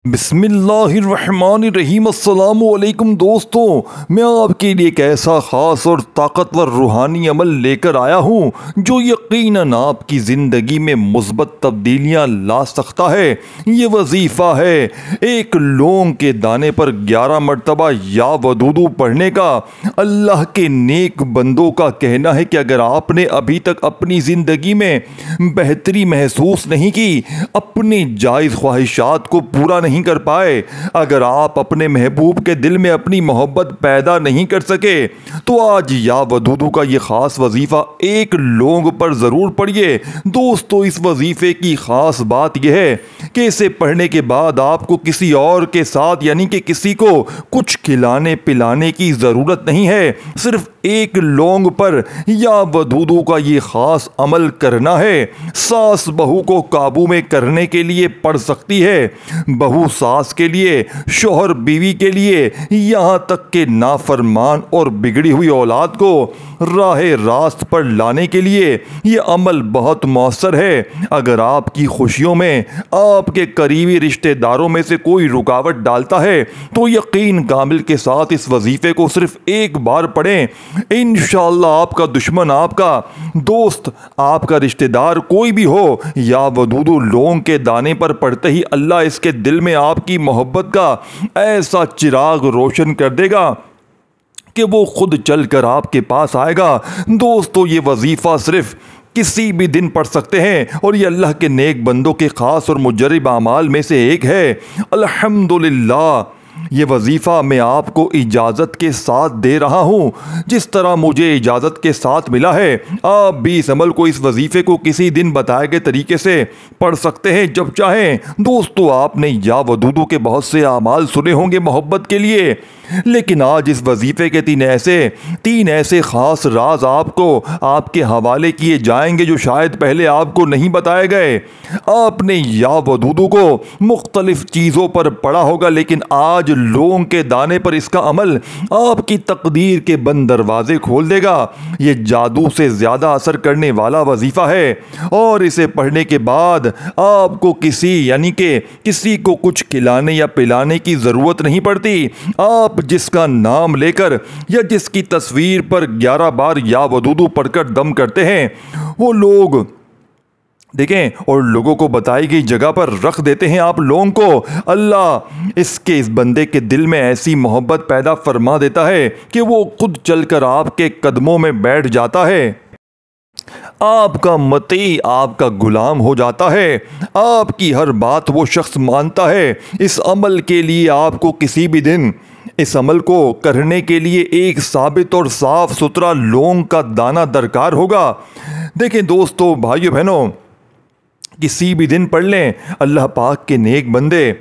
बिस्मिल्लाहिर्रहमानिर्रहीम। अस्सलामुअलैकुम दोस्तों, मैं आपके लिए एक ऐसा ख़ास और ताकतवर रूहानी अमल लेकर आया हूँ जो यकीनन आपकी ज़िंदगी में मुस्बत तब्दीलियाँ ला सकता है। ये वजीफ़ा है एक लौंग के दाने पर 11 मरतबा या वदूदू पढ़ने का। अल्लाह के नेक बंदों का कहना है कि अगर आपने अभी तक अपनी ज़िंदगी में बेहतरी महसूस नहीं की, अपनी जायज़ ख्वाहिशात को पूरा नहीं कर पाए, अगर आप अपने महबूब के दिल में अपनी मोहब्बत पैदा नहीं कर सके, तो आज या वदूदू का ये ख़ास वजीफ़ा एक लौंग पर ज़रूर पढ़िए। दोस्तों, इस वजीफ़े की ख़ास बात यह है कि इसे पढ़ने के बाद आपको किसी और के साथ यानी कि किसी को कुछ खिलाने पिलाने की ज़रूरत नहीं है। सिर्फ एक लौंग पर या वदूदू का ये ख़ास अमल करना है। सास बहू को काबू में करने के लिए पढ़ सकती है, बहू सास के लिए, शोहर बीवी के लिए, यहाँ तक के नाफरमान और बिगड़ी हुई औलाद को राहे रास्त पर लाने के लिए ये अमल बहुत मौसर है। अगर आपकी खुशियों में आपके करीबी रिश्तेदारों में से कोई रुकावट डालता है तो यकीन कामिल के साथ इस वजीफे को सिर्फ एक बार पढ़ें। इंशाअल्लाह आपका दुश्मन, आपका दोस्त, आपका रिश्तेदार कोई भी हो, या वदूदू लौंग के दाने पर पढ़ते ही अल्लाह इसके दिल में आपकी मोहब्बत का ऐसा चिराग रोशन कर देगा कि वो खुद चलकर आपके पास आएगा। दोस्तों, ये वजीफ़ा सिर्फ किसी भी दिन पढ़ सकते हैं और ये अल्लाह के नेक बंदों के ख़ास और मुजर्रब आमाल में से एक है। अल्हम्दुलिल्लाह, ये वजीफ़ा मैं आपको इजाज़त के साथ दे रहा हूँ। जिस तरह मुझे इजाज़त के साथ मिला है, आप भी इस अमल को, इस वजीफ़े को किसी दिन बताए गए तरीके से पढ़ सकते हैं जब चाहें। दोस्तों, आपने या वदूदू के बहुत से आमाल सुने होंगे मोहब्बत के लिए, लेकिन आज इस वजीफ़े के तीन ऐसे ख़ास राज आपको आपके हवाले किए जाएंगे जो शायद पहले आपको नहीं बताए गए। आपने या वदूदू को मुख्तलिफ चीज़ों पर पढ़ा होगा, लेकिन आज लौंग के दाने पर इसका अमल आपकी तकदीर के बंद दरवाजे खोल देगा। ये जादू से ज़्यादा असर करने वाला वजीफ़ा है और इसे पढ़ने के बाद आपको किसी को कुछ खिलाने या पिलाने की ज़रूरत नहीं पड़ती। आप जिसका नाम लेकर या जिसकी तस्वीर पर 11 बार या वदूदू पढ़कर दम करते हैं, वो लोग देखें और लोगों को बताई गई जगह पर रख देते हैं आप लोगों को, अल्लाह इस बंदे के दिल में ऐसी मोहब्बत पैदा फरमा देता है कि वो खुद चलकर आपके कदमों में बैठ जाता है, आपका मती, आपका गुलाम हो जाता है, आपकी हर बात वो शख्स मानता है। इस अमल के लिए आपको किसी भी दिन इस अमल को करने के लिए एक साबित और साफ सुथरा लौंग का दाना दरकार होगा। देखें दोस्तों, भाइयों बहनों, किसी भी दिन पढ़ लें। अल्लाह पाक के नेक बंदे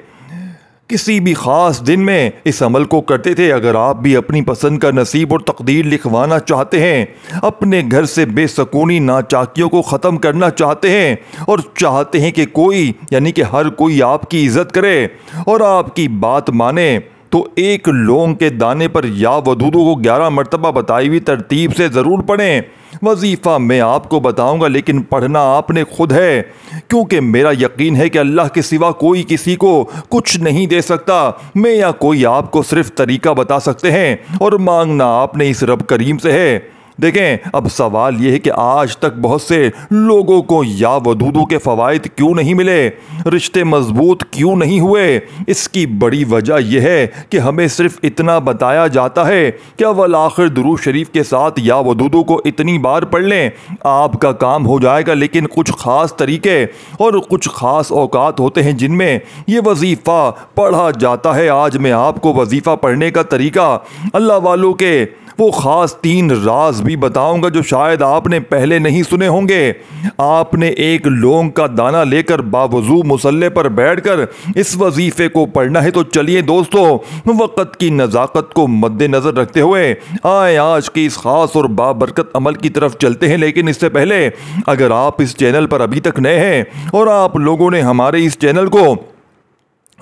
किसी भी ख़ास दिन में इस अमल को करते थे। अगर आप भी अपनी पसंद का नसीब और तकदीर लिखवाना चाहते हैं, अपने घर से बेसकूनी नाचाकियों को ख़त्म करना चाहते हैं और चाहते हैं कि कोई यानी कि हर कोई आपकी इज़्ज़त करे और आपकी बात माने, तो एक लौंग के दाने पर या वदूदू को 11 मरतबा बताई हुई तरतीब से ज़रूर पढ़ें। वजीफ़ा मैं आपको बताऊंगा, लेकिन पढ़ना आपने खुद है, क्योंकि मेरा यकीन है कि अल्लाह के सिवा कोई किसी को कुछ नहीं दे सकता। मैं या कोई आपको सिर्फ तरीका बता सकते हैं और मांगना आपने इस रब करीम से है। देखें, अब सवाल यह है कि आज तक बहुत से लोगों को या वदूदू के फ़वाइद क्यों नहीं मिले, रिश्ते मजबूत क्यों नहीं हुए। इसकी बड़ी वजह यह है कि हमें सिर्फ इतना बताया जाता है कि अव्वल आखिर दुरूद शरीफ के साथ या वदूदू को इतनी बार पढ़ लें, आपका काम हो जाएगा। लेकिन कुछ ख़ास तरीके और कुछ ख़ास औकात होते हैं जिनमें यह वजीफ़ा पढ़ा जाता है। आज मैं आपको वजीफ़ा पढ़ने का तरीका, अल्लाह वालों के वो ख़ास 3 राज भी बताऊंगा जो शायद आपने पहले नहीं सुने होंगे। आपने एक लौंग का दाना लेकर बावजू मुसल्ले पर बैठकर इस वजीफ़े को पढ़ना है। तो चलिए दोस्तों, वक़्त की नज़ाकत को मद्देनज़र रखते हुए आए आज के इस ख़ास और बाबरकत अमल की तरफ चलते हैं। लेकिन इससे पहले, अगर आप इस चैनल पर अभी तक नए हैं और आप लोगों ने हमारे इस चैनल को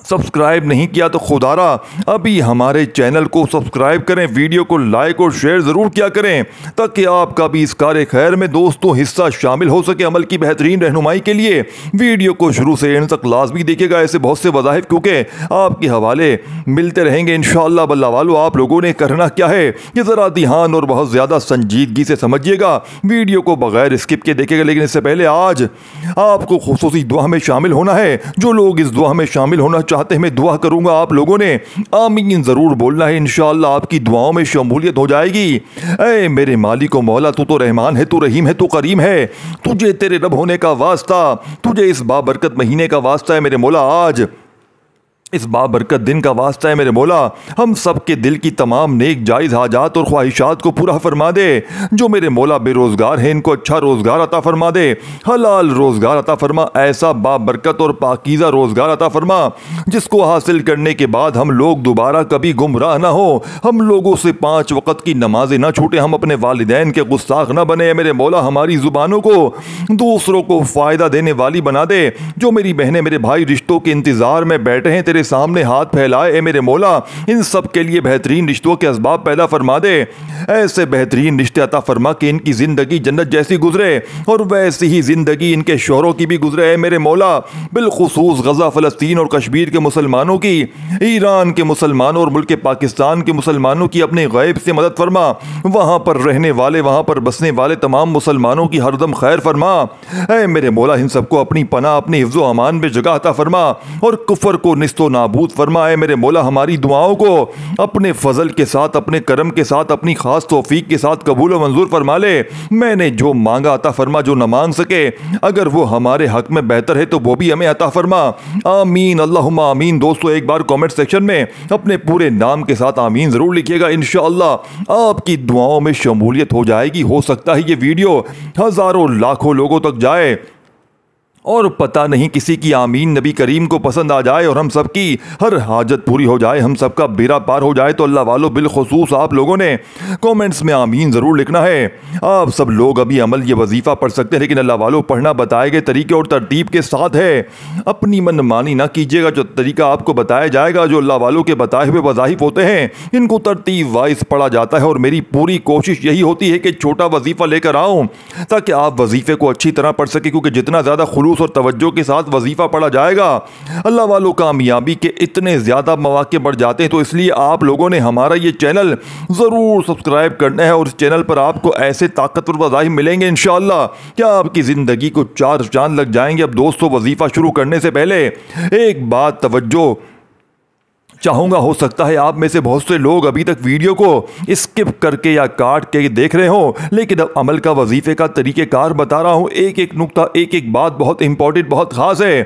सब्सक्राइब नहीं किया तो खुदारा अभी हमारे चैनल को सब्सक्राइब करें, वीडियो को लाइक और शेयर ज़रूर किया करें ताकि आपका भी इस कार्य खैर में दोस्तों हिस्सा शामिल हो सके। अमल की बेहतरीन रहनुमाई के लिए वीडियो को शुरू से एंड तक लाजमी देखिएगा। ऐसे बहुत से वज़ाइफ क्योंकि आपके हवाले मिलते रहेंगे इंशाअल्लाह। बल्ला वालों, आप लोगों ने करना क्या है ये ज़रा ध्यान और बहुत ज़्यादा संजीदगी से समझिएगा, वीडियो को बगैर स्किप के देखिएगा। लेकिन इससे पहले आज आपको खुसूसी दुआ में शामिल होना है। जो लोग इस दुआ में शामिल होना चाहते हैं, मैं दुआ करूंगा आप लोगों ने आमीन जरूर बोलना है। इंशाअल्लाह आपकी दुआओं में शमूलियत हो जाएगी। ऐ मेरे मालिक व मौला, तू तो रहमान है, तू रहीम है, तू करीम है, तुझे तेरे रब होने का वास्ता, तुझे इस बाबरकत महीने का वास्ता है मेरे मौला, आज इस बाबरकत दिन का वास्ता है मेरे मौला, हम सब के दिल की तमाम नेक जायज़ हाजात और ख्वाहिशात को पूरा फरमा दे। जो मेरे मौला बेरोज़गार हैं इनको अच्छा रोज़गार अता फरमा दे, हलाल रोज़गार अता फरमा, ऐसा बाबरकत और पाकीज़ा रोज़गार अता फरमा जिसको हासिल करने के बाद हम लोग दोबारा कभी गुमराह ना हो, हम लोगों से 5 वक़्त की नमाजें ना छूटे, हम अपने वालिदैन के गुस्ताख ना बने। मेरे मौला हमारी ज़ुबानों को दूसरों को फ़ायदा देने वाली बना दे। जो मेरी बहनें मेरे भाई रिश्तों के इंतज़ार में बैठे हैं तेरे सामने हाथ फैलाए, ए मेरे मौला इन सब के लिए बेहतरीन रिश्तों के असबाब पैदा फरमा दे। ऐसे बेहतरीन रिश्ते अता फरमा कि इनकी जिंदगी जन्नत जैसी गुजरे और वैसी ही जिंदगी इनके शोहरों की भी गुजरे। है मेरे मौला बिलखुसूस गजा फ़लस्तीन और कश्मीर के मुसलमानों की, ईरान के मुसलमानों और मुल्क पाकिस्तान के मुसलमानों की अपने गैब से मदद फरमा। वहाँ पर रहने वाले, वहाँ पर बसने वाले तमाम मुसलमानों की हरदम खैर फरमा। ऐ मेरे मौला इन सबको अपनी पनाह, अपने हिफ्ज़ो अमान में जगह अता फरमा और कुफर को निस्तो नाबूद फरमाए। मेरे मौला हमारी दुआओं को अपने फजल के साथ, अपने करम के साथ, अपनी खास तौफीक के साथ कबूल और मंजूर फरमा ले। मैंने जो मांगा अता फरमा, जो न मांग सके अगर वो हमारे हक में बेहतर है तो वो भी हमें अता फरमा। आमीन अल्लाहुम्मा आमीन। दोस्तों एक बार कमेंट सेक्शन में अपने पूरे नाम के साथ आमीन जरूर लिखिएगा। इंशाअल्लाह आपकी दुआओं में शमूलियत हो जाएगी। हो सकता है ये वीडियो हजारों लाखों लोगों तक जाए और पता नहीं किसी की आमीन नबी करीम को पसंद आ जाए और हम सबकी हर हाजत पूरी हो जाए, हम सबका बेड़ा पार हो जाए। तो अल्लाह वालों बिलखुसूस आप लोगों ने कमेंट्स में आमीन ज़रूर लिखना है। आप सब लोग अभी अमल ये वजीफ़ा पढ़ सकते हैं, लेकिन अल्लाह वालों पढ़ना बताए गए तरीके और तरतीब के साथ है। अपनी मनमानी ना कीजिएगा। जो तरीका आपको बताया जाएगा, जो अल्लाह वालों के बताए हुए वज़ाइफ होते हैं, इनको तरतीब वाइज पढ़ा जाता है। और मेरी पूरी कोशिश यही होती है कि छोटा वजीफ़ा लेकर आऊँ ताकि आप वजीफ़े को अच्छी तरह पढ़ सकें, क्योंकि जितना ज़्यादा खुलूस और तवज्जो के साथ वजीफा पढ़ा जाएगा अल्लाह वालों कामयाबी के इतने ज्यादा मौके बढ़ जाते हैं। तो इसलिए आप लोगों ने हमारा ये चैनल जरूर सब्सक्राइब करना है और इस चैनल पर आपको ऐसे ताकतवर वज़ाइफ मिलेंगे इंशाअल्लाह क्या आपकी जिंदगी को 4 चांद लग जाएंगे। अब दोस्तों वजीफा शुरू करने से पहले एक बात तवज्जो चाहूँगा, हो सकता है आप में से बहुत से लोग अभी तक वीडियो को स्किप करके या काट के देख रहे हो, लेकिन अब अमल का वजीफे का तरीक़ेकार बता रहा हूँ। एक एक नुक्ता, एक एक बात बहुत इंपॉर्टेंट, बहुत ख़ास है।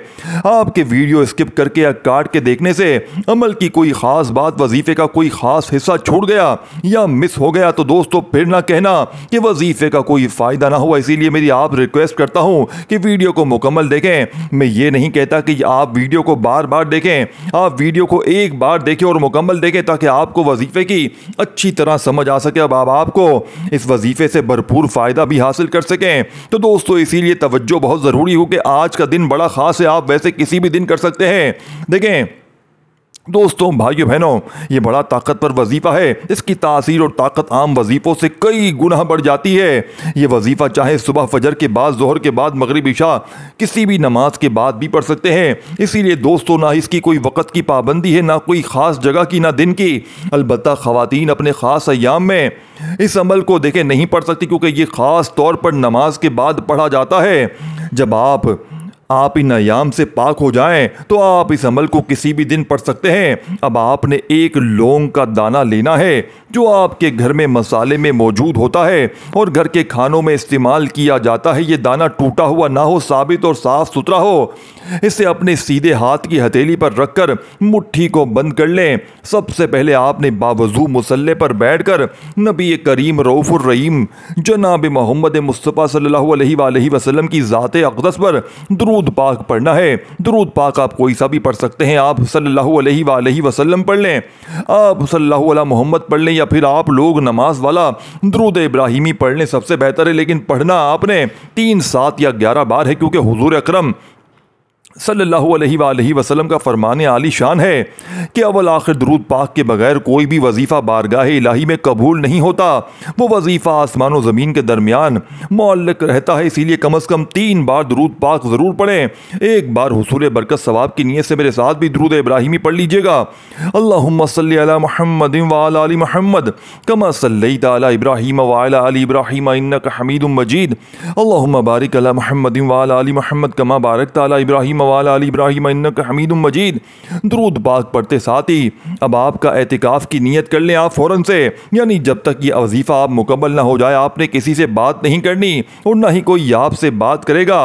आपके वीडियो स्किप करके या काट के देखने से अमल की कोई ख़ास बात, वजीफे का कोई ख़ास हिस्सा छूट गया या मिस हो गया तो दोस्तों फिर ना कहना कि वजीफे का कोई फ़ायदा ना हुआ। इसीलिए मेरी आप रिक्वेस्ट करता हूँ कि वीडियो को मुकम्मल देखें। मैं ये नहीं कहता कि आप वीडियो को बार बार देखें, आप वीडियो को एक बार देखें और मुकम्मल देखें ताकि आपको वजीफे की अच्छी तरह समझ आ सके। अब आपको इस वजीफे से भरपूर फ़ायदा भी हासिल कर सकें। तो दोस्तों इसीलिए तवज्जो बहुत ज़रूरी हो कि आज का दिन बड़ा ख़ास है। आप वैसे किसी भी दिन कर सकते हैं। देखें दोस्तों, भाइयों बहनों, ये बड़ा ताकतवर वजीफ़ा है। इसकी तासीर और ताकत आम वजीफ़ों से कई गुना बढ़ जाती है। ये वजीफ़ा चाहे सुबह फजर के बाद, जोहर के बाद, मगरिब इशा किसी भी नमाज के बाद भी पढ़ सकते हैं। इसीलिए दोस्तों ना इसकी कोई वक़्त की पाबंदी है, ना कोई ख़ास जगह की, ना दिन की। अलबत्ता ख़वातीन अपने ख़ास अय्याम में इस अमल को देखें नहीं पढ़ सकती, क्योंकि ये ख़ास तौर पर नमाज के बाद पढ़ा जाता है। जब आप इन अयाम से पाक हो जाएं तो आप इस अमल को किसी भी दिन पढ़ सकते हैं। अब आपने एक लौंग का दाना लेना है जो आपके घर में मसाले में मौजूद होता है और घर के खानों में इस्तेमाल किया जाता है। ये दाना टूटा हुआ ना हो, साबित और साफ सुथरा हो। इसे अपने सीधे हाथ की हथेली पर रखकर मुट्ठी को बंद कर लें। सबसे पहले आपने बावजू मुसल्ले पर बैठकर नबी करीम रऊफुर रहीम जनाब मोहम्मद मुस्तफ़ा सल्लल्लाहु अलैहि वसल्लम की ज़ात अक़दस पर दुरूद पाक पढ़ना है। दुरूद पाक आप कोई सा भी पढ़ सकते हैं। आप सल्लल्लाहु अलैहि वसल्लम पढ़ लें, आप सल्लल्लाहु अला मोहम्मद पढ़ लें, या फिर आप लोग नमाज वाला दुरूद इब्राहिमी पढ़ लें, सबसे बेहतर है। लेकिन पढ़ना आपने 3, 7 या 11 बार है, क्योंकि हुजूर अकरम सल्लल्लाहु अलैहि वसल्लम का फरमाने आली शान है कि अव्वल आखिर दुरूद पाक के बगैर कोई भी वजीफ़ा बारगाह इलाही में कबूल नहीं होता। वो वजीफ़ा आसमान और ज़मीन के दरमियान मुअल्लक रहता है, इसीलिए कम अज़ कम 3 बार दुरूद पाक ज़रूर पढ़ें। एक बार हुसूल बरकत सवाब की नीयत से मेरे साथ भी दुरूद इब्राहिमी पढ़ लीजिएगा। अल्लाहुम्मा सल्लि अला मुहम्मद व अला आलि मुहम्मद कमा सल्लैता अला इब्राहीम व अला आलि इब्राहीम इन्नका हमीदुम मजीद। अल्लाहुम्मा बारिक अला मुहम्मद व अला आलि मुहम्मद कमा बारकता अला इब्राहीम व अला आलि इब्राहीम इन्नका हमीदुम मजीद। दुरूद पाक पढ़ते साथ ही अब आपका एतिकाफ़ की नीयत कर लें आप फ़ौरन से, यानी जब तक ये वजीफ़ा आप मुकम्मल ना हो जाए आपने किसी से बात नहीं करनी और ना ही कोई आपसे बात करेगा।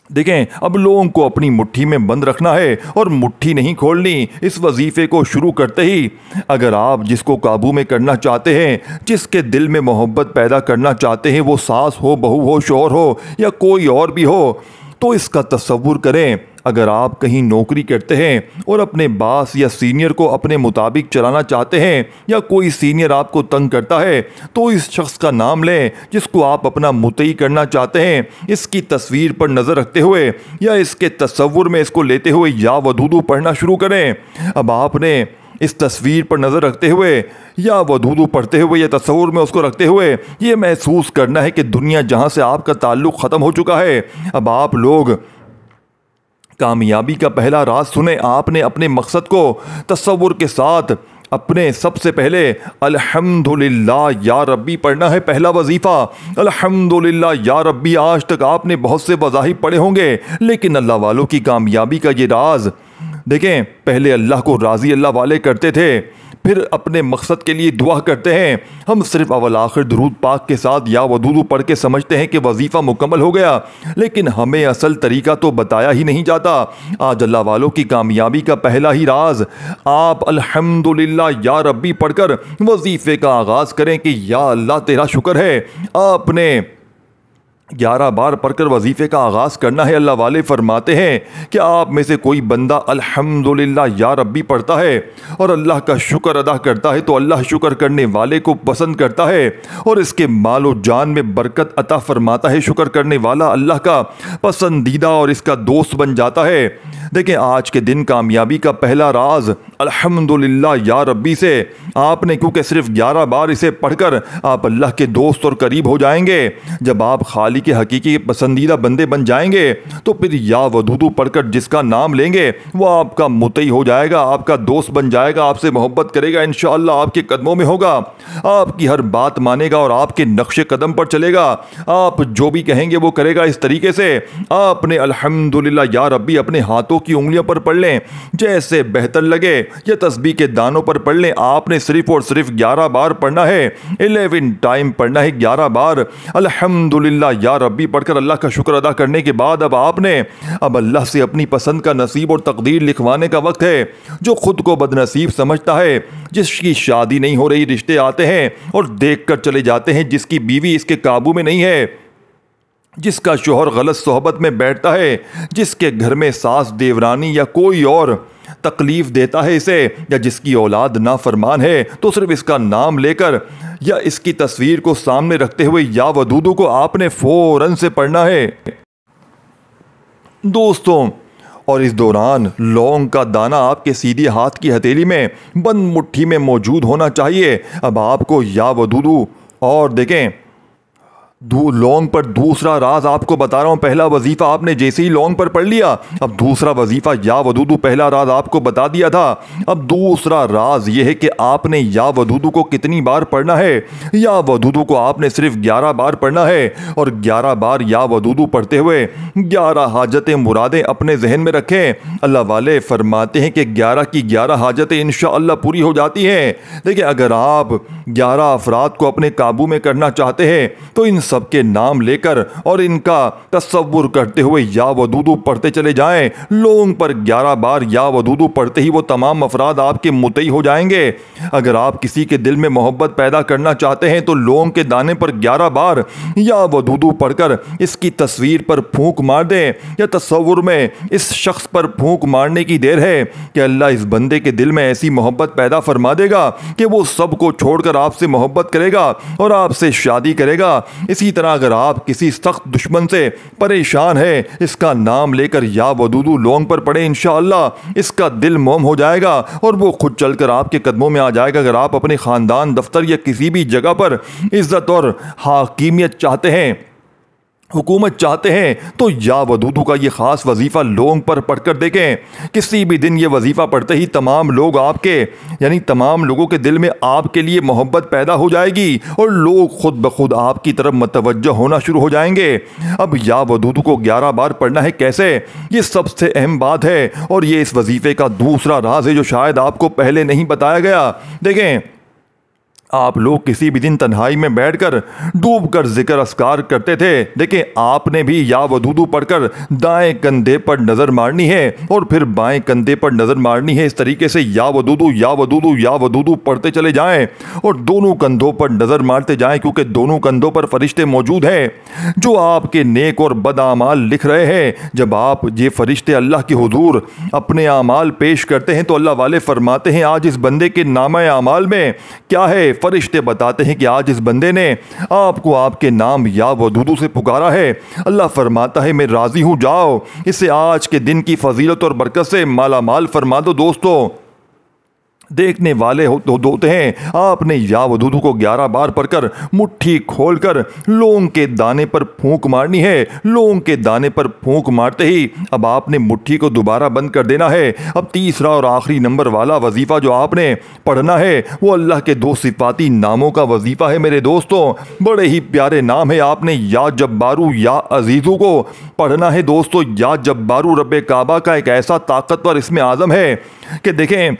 देखें, अब लोगों को अपनी मुट्ठी में बंद रखना है और मुट्ठी नहीं खोलनी। इस वजीफ़े को शुरू करते ही अगर आप जिसको काबू में करना चाहते हैं, जिसके दिल में मोहब्बत पैदा करना चाहते हैं, वो सास हो, बहू हो, शौहर हो या कोई और भी हो, तो इसका तसव्वुर करें। अगर आप कहीं नौकरी करते हैं और अपने बास या सीनियर को अपने मुताबिक चलाना चाहते हैं या कोई सीनियर आपको तंग करता है, तो इस शख्स का नाम लें जिसको आप अपना मुतई करना चाहते हैं। इसकी तस्वीर पर नज़र रखते हुए या इसके तसव्वुर में इसको लेते हुए या वदूदू पढ़ना शुरू करें। अब आपने इस तस्वीर पर नज़र रखते हुए या वदूदू पढ़ते हुए या तस्वुर में उसको रखते हुए ये महसूस करना है कि दुनिया जहाँ से आपका ताल्लुक़ ख़त्म हो चुका है। अब आप लोग कामयाबी का पहला राज सुने। आपने अपने मकसद को तस्वुर के साथ अपने सबसे पहले अल्हम्दुलिल्लाह या रब्बी पढ़ना है। पहला वजीफ़ा अल्हम्दुलिल्लाह या रब्बी। आज तक आपने बहुत से वज़ाहिब पढ़े होंगे, लेकिन अल्लाह वालों की कामयाबी का ये राज देखें, पहले अल्लाह को राज़ी अल्लाह वाले करते थे, फिर अपने मकसद के लिए दुआ करते हैं। हम सिर्फ अवल आखिर दुरूद पाक के साथ या वदूदू पढ़ के समझते हैं कि वजीफ़ा मुकम्मल हो गया, लेकिन हमें असल तरीका तो बताया ही नहीं जाता। आज अल्लाह वालों की कामयाबी का पहला ही राज आप अल्हम्दुलिल्लाह या रब्बी पढ़कर वजीफ़े का आगाज़ करें कि या अल्लाह तेरा शुक्र है। आपने 11 बार पढ़कर वजीफ़े का आगाज़ करना है। अल्लाह वाले फरमाते हैं कि आप में से कोई बंदा अल्हम्दुलिल्लाह या रब्बी पढ़ता है और अल्लाह का शुक्र अदा करता है तो अल्लाह शुक्र करने वाले को पसंद करता है और इसके माल और जान में बरकत अता फरमाता है। शुक्र करने वाला अल्लाह का पसंदीदा और इसका दोस्त बन जाता है। देखें, आज के दिन कामयाबी का पहला राज अल्हम्दुलिल्लाह या रब्बी से आपने, क्योंकि सिर्फ 11 बार इसे पढ़कर आप अल्लाह के दोस्त और करीब हो जाएंगे। जब आप खाली के हकीकी पसंदीदा बंदे बन जाएंगे तो फिर या वदूदू पढ़कर जिसका नाम लेंगे वो आपका मुतई हो जाएगा, आपका दोस्त बन जाएगा, आपसे मोहब्बत करेगा, इंशाअल्लाह आपके कदमों में होगा, आपकी हर बात मानेगा और आपके नक्शे कदम पर चलेगा। आप जो भी कहेंगे वो करेगा। इस तरीके से आपने अल्हम्दुलिल्लाह या रब्बी अपने हाथों की उंगलियों पर पढ़ लें, जैसे बेहतर लगे, या तस्बीह के दानों पर पढ़ लें। आपने सिर्फ और सिर्फ 11 बार पढ़ना है, 11 टाइम पढ़ना है, 11 बार अल्हम्दुलिल्लाह या रब्बी पढ़कर अल्लाह का शुक्र अदा करने के बाद अब आपने अल्लाह से अपनी पसंद का नसीब और तकदीर लिखवाने का वक्त है। जो खुद को बदनसीब समझता है, जिसकी शादी नहीं हो रही, रिश्ते आते हैं और देख कर चले जाते हैं, जिसकी बीवी इसके काबू में नहीं है, जिसका शोहर गलत सोहबत में बैठता है, जिसके घर में सास देवरानी या कोई और तकलीफ देता है इसे, या जिसकी औलाद नाफरमान है, तो सिर्फ इसका नाम लेकर या इसकी तस्वीर को सामने रखते हुए या वदूदू को आपने फौरन से पढ़ना है दोस्तों। और इस दौरान लौंग का दाना आपके सीधे हाथ की हथेली में बंद मुट्ठी में मौजूद होना चाहिए। अब आपको या वदूदू, और देखें लौंग पर दूसरा राज आपको बता रहा हूँ। पहला वजीफ़ा आपने जैसे ही लौंग पर पढ़ लिया, अब दूसरा वजीफ़ा या वदूदू, पहला राज आपको बता दिया था। अब दूसरा राज यह है कि आपने या वदूदू को कितनी बार पढ़ना है। या वदूदू को आपने सिर्फ 11 बार पढ़ना है और 11 बार या वदूदू पढ़ते हुए 11 हाजतें मुरादें अपने जहन में रखें। अल्लाह वाले फरमाते हैं कि 11 की 11 हाजतें इंशाअल्लाह पूरी हो जाती हैं। देखिए, अगर आप 11 अफराद को अपने काबू में करना चाहते हैं तो इन सबके नाम लेकर और इनका तसव्वुर करते हुए या वदूदू पढ़ते चले जाएं। लोंग पर 11 बार या वदूदू पढ़ते ही वो तमाम अफराद आपके मुतई हो जाएंगे। अगर आप किसी के दिल में मोहब्बत पैदा करना चाहते हैं तो लोंग के दाने पर 11 बार या वदूदू पढ़कर इसकी तस्वीर पर फूंक मार दें, या तसव्वुर में इस शख्स पर फूंक मारने की देर है कि अल्लाह इस बंदे के दिल में ऐसी मोहब्बत पैदा फरमा देगा कि वो सबको छोड़कर आपसे मोहब्बत करेगा और आपसे शादी करेगा। इसी इसी तरह अगर आप किसी सख्त दुश्मन से परेशान है, इसका नाम लेकर या वदूदू लौंग पर पड़े, इंशाअल्लाह इसका दिल मोम हो जाएगा और वो खुद चलकर आपके कदमों में आ जाएगा। अगर आप अपने ख़ानदान, दफ्तर या किसी भी जगह पर इज्जत और हाकिमियत चाहते हैं, हुकूमत चाहते हैं, तो या वदूदू का ये ख़ास वजीफ़ा लोंग पर पढ़कर देखें। किसी भी दिन ये वजीफ़ा पढ़ते ही तमाम लोग आपके यानी तमाम लोगों के दिल में आपके लिए मोहब्बत पैदा हो जाएगी और लोग खुद ब खुद आपकी तरफ मतवज्जह होना शुरू हो जाएंगे। अब या वदूदू को 11 बार पढ़ना है कैसे, ये सबसे अहम बात है और ये इस वजीफ़े का दूसरा राज है जो शायद आपको पहले नहीं बताया गया। देखें, आप लोग किसी भी दिन तन्हाई में बैठकर डूबकर जिक्र अस्कार करते थे। देखिए, आपने भी या वदूदू पढ़कर दाएं कंधे पर नज़र मारनी है और फिर बाएं कंधे पर नज़र मारनी है। इस तरीके से या वदूदू या वदूदू या वदूदू पढ़ते चले जाएं और दोनों कंधों पर नज़र मारते जाएं, क्योंकि दोनों कंधों पर फरिश्ते मौजूद हैं जो आपके नेक और बद आमाल लिख रहे हैं। जब आप ये फरिश्ते अल्लाह के हुजूर अपने आमाल पेश करते हैं तो अल्लाह वाले फरमाते हैं आज इस बंदे के नामा आमाल में क्या है। फरिश्ते बताते हैं कि आज इस बंदे ने आपको आपके नाम या वदूदू से पुकारा है। अल्लाह फरमाता है मैं राजी हूं, जाओ इसे आज के दिन की फजीलत और बरकत से माला माल फरमा दो। दोस्तों, देखने वाले होते हैं, आपने या वदूदू को 11 बार पढ़कर मुट्ठी खोलकर लौंग के दाने पर फूंक मारनी है। लौंग के दाने पर फूंक मारते ही अब आपने मुट्ठी को दोबारा बंद कर देना है। अब तीसरा और आखिरी नंबर वाला वजीफ़ा जो आपने पढ़ना है वो अल्लाह के 2 सिफाती नामों का वजीफ़ा है। मेरे दोस्तों, बड़े ही प्यारे नाम है। आपने या जब्बारू या अजीज़ू को पढ़ना है। दोस्तों, या जब्बारू रब्बे काबा का एक ऐसा ताकतवर इसमें आज़म है कि देखें,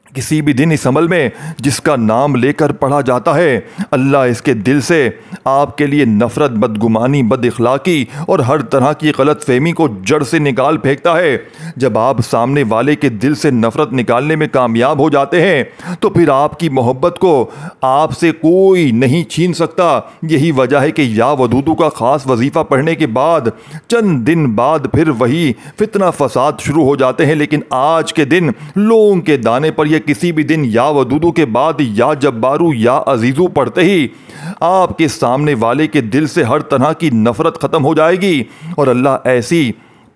किसी भी दिन इस अमल में जिसका नाम लेकर पढ़ा जाता है, अल्लाह इसके दिल से आपके लिए नफ़रत, बदगुमानी, बद इखलाकी और हर तरह की गलत फहमी को जड़ से निकाल फेंकता है। जब आप सामने वाले के दिल से नफ़रत निकालने में कामयाब हो जाते हैं तो फिर आपकी मोहब्बत को आपसे कोई नहीं छीन सकता। यही वजह है कि या वदूदू का ख़ास वजीफ़ा पढ़ने के बाद चंद दिन बाद फिर वही फितना फसाद शुरू हो जाते हैं। लेकिन आज के दिन लौंग के दाने पर किसी भी दिन या वदूदू के बाद या जब्बारू या अजीजू पढ़ते ही आपके सामने वाले के दिल से हर तरह की नफरत खत्म हो जाएगी और अल्लाह ऐसी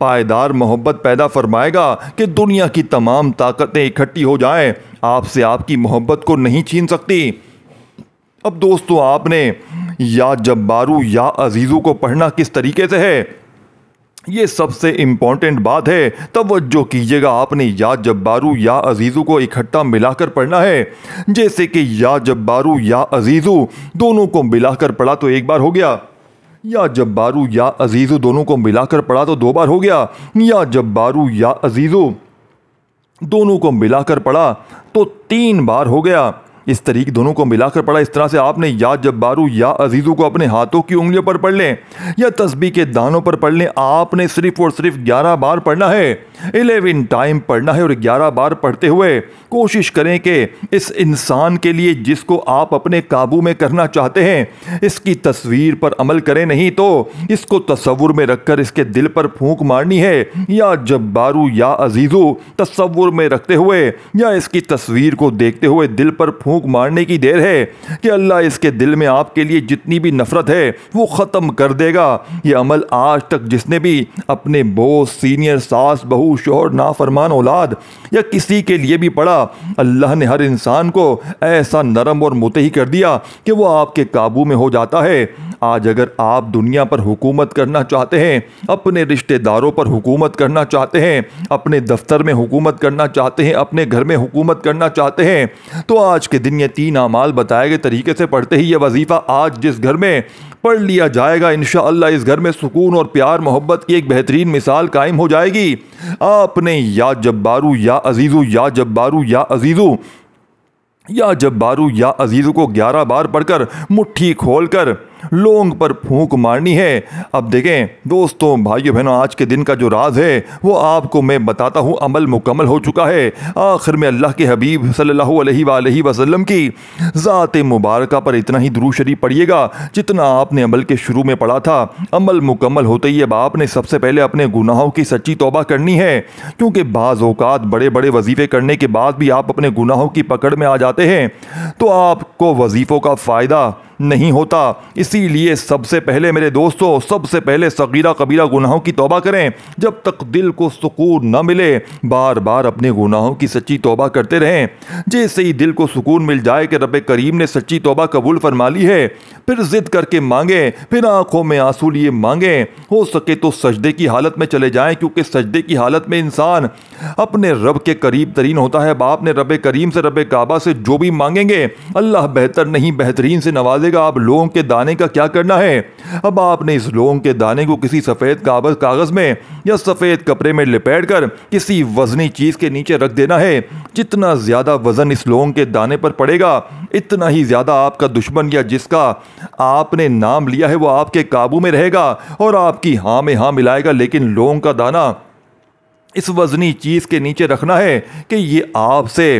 पायदार मोहब्बत पैदा फरमाएगा कि दुनिया की तमाम ताकतें इकट्ठी हो जाएं, आपसे आपकी मोहब्बत को नहीं छीन सकती। अब दोस्तों, आपने या जब्बारू या अजीजू को पढ़ना किस तरीके से है, ये सबसे इम्पॉर्टेंट बात है। तवज्जो कीजिएगा, आपने या जब्बारू या अजीज़ू को इकट्ठा मिलाकर पढ़ना है। जैसे कि या जब्बारू या अजीज़ू दोनों को मिलाकर पढ़ा तो 1 बार हो गया, या जब्बारू या अजीज़ू दोनों को मिलाकर पढ़ा तो 2 बार हो गया, या जब्बारू या अजीज़ू दोनों को मिलाकर पढ़ा तो 3 बार हो गया। इस तरीके दोनों को मिलाकर पढ़ा। इस तरह से आपने या जब्बारू या अजीज़ू को अपने हाथों की उंगलियों पर पढ़ लें या तस्बीह के दानों पर पढ़ लें। आपने सिर्फ और सिर्फ 11 बार पढ़ना है, 11 टाइम पढ़ना है और 11 बार पढ़ते हुए कोशिश करें कि इस इंसान के लिए जिसको आप अपने काबू में करना चाहते हैं इसकी तस्वीर पर अमल करें, नहीं तो इसको तसव्वुर में रखकर इसके दिल पर फूंक मारनी है। या जब्बारू या अजीज़ू तसव्वुर में रखते हुए या इसकी तस्वीर को देखते हुए दिल पर फूंक मारने की देर है कि अल्लाह इसके दिल में आपके लिए जितनी भी नफरत है वो ख़त्म कर देगा। ये अमल आज तक जिसने भी अपने बोस, सीनियर, सास, बहू, शोहर, नाफरमान औलाद या किसी के लिए भी पढ़ा, अल्लाह ने हर इंसान को ऐसा नरम और मुतही कर दिया कि वो आपके काबू में हो जाता है। आज अगर आप दुनिया पर हुकूमत करना चाहते हैं, अपने रिश्तेदारों पर हुकूमत करना चाहते हैं, अपने दफ्तर में हुकूमत करना चाहते हैं, अपने घर में हुकूमत करना चाहते हैं, तो आज के दिन ये 3 अमाल बताए गए तरीके से पढ़ते ही ये वजीफ़ा आज जिस घर में पढ़ लिया जाएगा, इंशाअल्लाह इस घर में सुकून और प्यार मोहब्बत की एक बेहतरीन मिसाल कायम हो जाएगी। आपने या जब्बारू या अजीज़ू या जब्बारू या अजीज़ू या जब्बारू या अजीज़ू को 11 बार पढ़कर मुट्ठी खोलकर लौंग पर फूंक मारनी है। अब देखें दोस्तों, भाइयों बहनों, आज के दिन का जो राज है वो आपको मैं बताता हूँ। अमल मुकम्मल हो चुका है। आखिर में अल्लाह के हबीब सल्लल्लाहु अलैहि वसल्लम की ज़ात मुबारका पर इतना ही दुरूद शरीफ पढ़िएगा जितना आपने अमल के शुरू में पढ़ा था। अमल मुकम्मल होते ही अब आपने सबसे पहले अपने गुनाहों की सच्ची तौबा करनी है, क्योंकि बाज़ औक़ात बड़े बड़े वजीफ़े करने के बाद भी आप अपने गुनाहों की पकड़ में आ जाते हैं, तो आपको वजीफ़ों का फ़ायदा नहीं होता। इसीलिए सबसे पहले मेरे दोस्तों, सबसे पहले सगीरा कबीरा गुनाहों की तौबा करें। जब तक दिल को सुकून न मिले बार बार अपने गुनाहों की सच्ची तौबा करते रहें। जैसे ही दिल को सुकून मिल जाए कि रब करीम ने सच्ची तौबा कबूल फरमा ली है, फिर जिद करके मांगे, फिर आंखों में आंसू लिए मांगे। हो सके तो सजदे की हालत में चले जाएं, क्योंकि सजदे की हालत में इंसान अपने रब के करीब तरीन होता है। बाप ने रब करीम से, रब काबा से जो भी मांगेंगे अल्लाह बेहतर नहीं बेहतरीन से नवाजेगा। अब लौंग के दाने का क्या करना है? अब आपने इस लौंग के दाने को किसी सफ़ेद कागज़ में या सफ़ेद कपड़े में लिपेट कर किसी वजनी चीज़ के नीचे रख देना है। जितना ज़्यादा वजन इस लौंग के दाने पर पड़ेगा, इतना ही ज़्यादा आपका दुश्मन या जिसका आपने नाम लिया है वो आपके काबू में रहेगा और आपकी हाँ में हाँ मिलाएगा। लेकिन लौंग का दाना इस वजनी चीज़ के नीचे रखना है कि ये आपसे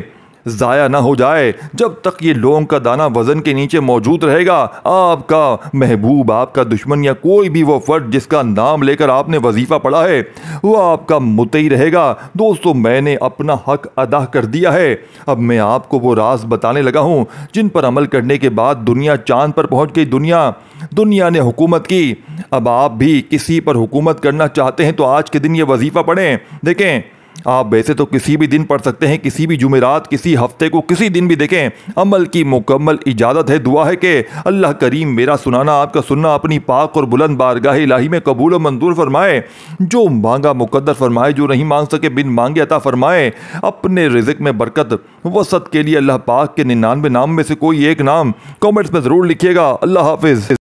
ज़ाया ना हो जाए। जब तक ये लौंग का दाना वज़न के नीचे मौजूद रहेगा, आपका महबूब, आपका दुश्मन या कोई भी वो फर्द जिसका नाम लेकर आपने वजीफ़ा पढ़ा है वो आपका मुतई रहेगा। दोस्तों, मैंने अपना हक अदा कर दिया है। अब मैं आपको वो राज बताने लगा हूँ जिन पर अमल करने के बाद दुनिया चाँद पर पहुँच गई। दुनिया ने हुकूमत की। अब आप भी किसी पर हुकूमत करना चाहते हैं तो आज के दिन ये वजीफ़ा पढ़ें। देखें, आप वैसे तो किसी भी दिन पढ़ सकते हैं, किसी भी जुमेरात, किसी हफ्ते को, किसी दिन भी देखें। अमल की मुकम्मल इजाज़त है। दुआ है कि अल्लाह करीम मेरा सुनाना, आपका सुनना अपनी पाक और बुलंद बारगाह इलाही में कबूल और मंजूर फरमाए। जो मांगा मुकद्दर फरमाए, जो नहीं मांग सके बिन मांगे अता फरमाए। अपने रिज़्क़ में बरकत वसत के लिए अल्लाह पाक के 99 नाम में से कोई एक नाम कमेंट्स में ज़रूर लिखिएगा। अल्लाह हाफिज़।